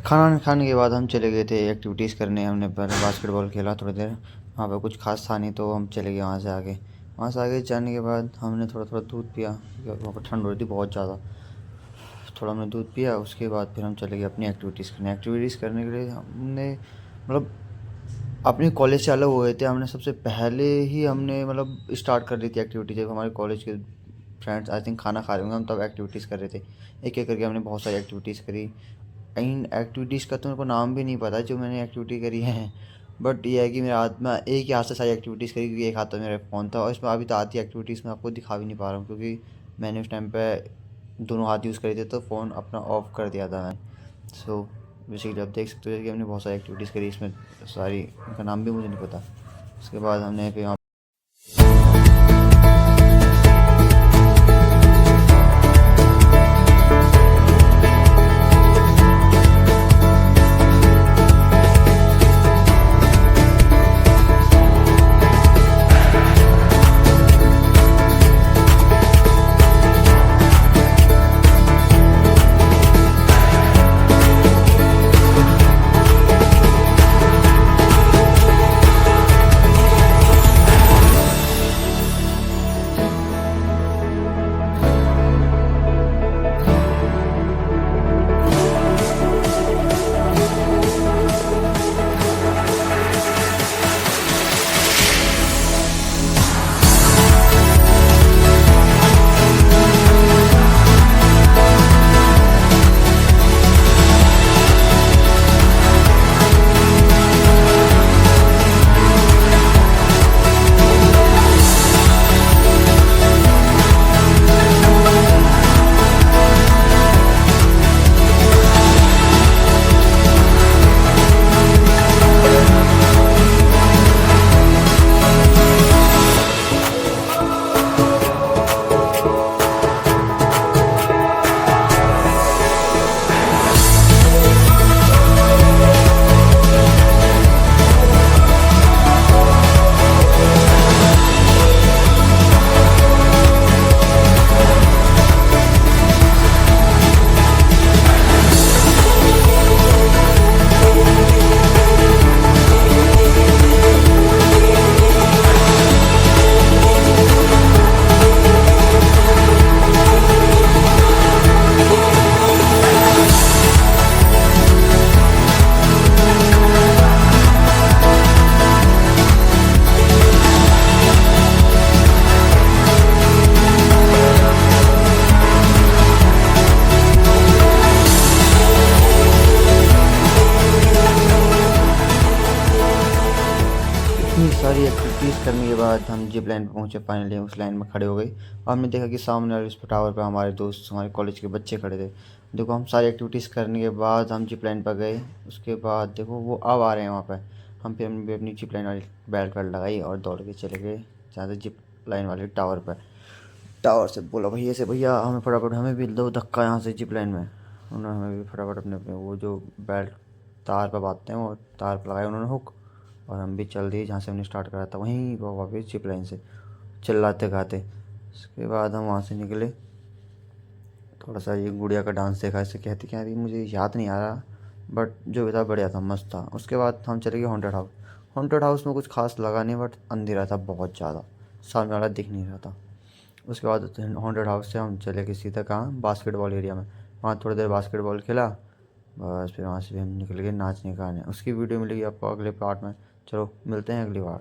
खाना खाने के बाद हम चले गए थे एक्टिविटीज़ करने। हमने पहले बास्केटबॉल खेला थोड़ी देर। वहाँ पे कुछ खास था नहीं तो हम चले गए वहाँ से आगे जाने के बाद हमने थोड़ा थोड़ा दूध पिया क्योंकि वहाँ पर ठंड हो रही थी बहुत ज़्यादा। थोड़ा हमने दूध पिया, उसके बाद फिर हम चले गए अपनी एक्टिविटीज़ करने के लिए। हमने मतलब अपने कॉलेज से अलग हुए थे। हमने सबसे पहले ही हमने मतलब स्टार्ट कर दी थी एक्टिविटी। जब हमारे कॉलेज के फ्रेंड्स आई थिंक खाना खा रहे होंगे, हम तब एक्टिविटीज़ कर रहे थे। एक एक करके हमने बहुत सारी एक्टिविटीज़ करी। इन एक्टिविटीज़ का तो मेरे को नाम भी नहीं पता जो मैंने एक्टिविटी करी है, बट ये है कि मेरे हाथ में एक ही हाथ से सारी एक्टिविटीज़ करी क्योंकि एक हाथ में मेरा फ़ोन था। और इसमें अभी तो आधी एक्टिविटीज़ मैं आपको दिखा भी नहीं पा रहा हूँ क्योंकि मैंने उस टाइम पे दोनों हाथ यूज़ करे थे तो फ़ोन अपना ऑफ कर दिया था मैंने। सो बेसिकली आप देख सकते हो कि हमने बहुत सारी एक्टिविटीज़ करी। इसमें सारी उनका नाम भी मुझे नहीं पता। उसके बाद हमने फिर इतनी सारी एक्टिविटीज़ करने के बाद हम जिप लाइन पर पहुँचे। फाइनली उस लाइन में खड़े हो गए और हमने देखा कि सामने वाले उस टावर पर हमारे दोस्त, हमारे कॉलेज के बच्चे खड़े थे। देखो हम सारी एक्टिविटीज़ करने के बाद हम जिप लाइन पर गए। उसके बाद देखो वो अब आ रहे हैं वहाँ पर। हम फिर हमने अपनी जिप लाइन वाली बेल्ट वेल्ट लगाई और दौड़ के चले गए जहाँ से जिप लाइन वाले टावर पर। टावर से बोला भैया से, भैया हमें फटाफट हमें भी दो धक्का यहाँ से जिप लाइन में। उन्होंने हमें भी फटाफट अपने अपने वो जो बेल्ट तार पर बांधते हैं वो तार पर लगाए उन्होंने हुक, और हम भी चल दिए जहाँ से हमने स्टार्ट करा था वहीं पर वापस जिप लाइन से चिल्लाते गाते। उसके बाद हम वहाँ से निकले। थोड़ा सा ये गुड़िया का डांस देखा, इसे कहती क्या थी मुझे याद नहीं आ रहा, बट जो भी था बढ़िया था, मस्त था। उसके बाद हम चले गए हॉन्टेड हाउस। हॉन्टेड हाउस में कुछ खास लगा नहीं, बट अंधेरा था बहुत ज़्यादा, सामने वाला दिख नहीं रहा था। उसके बाद हॉन्टेड हाउस से हम चले गए सीधा कहाँ, बास्केटबॉल एरिया में। वहाँ थोड़ी देर बास्केटबॉल खेला, बस फिर वहाँ से भी हम निकल गए नाचने गाने। उसकी वीडियो मिलेगी आपको अगले पार्ट में। चलो मिलते हैं अगली बार।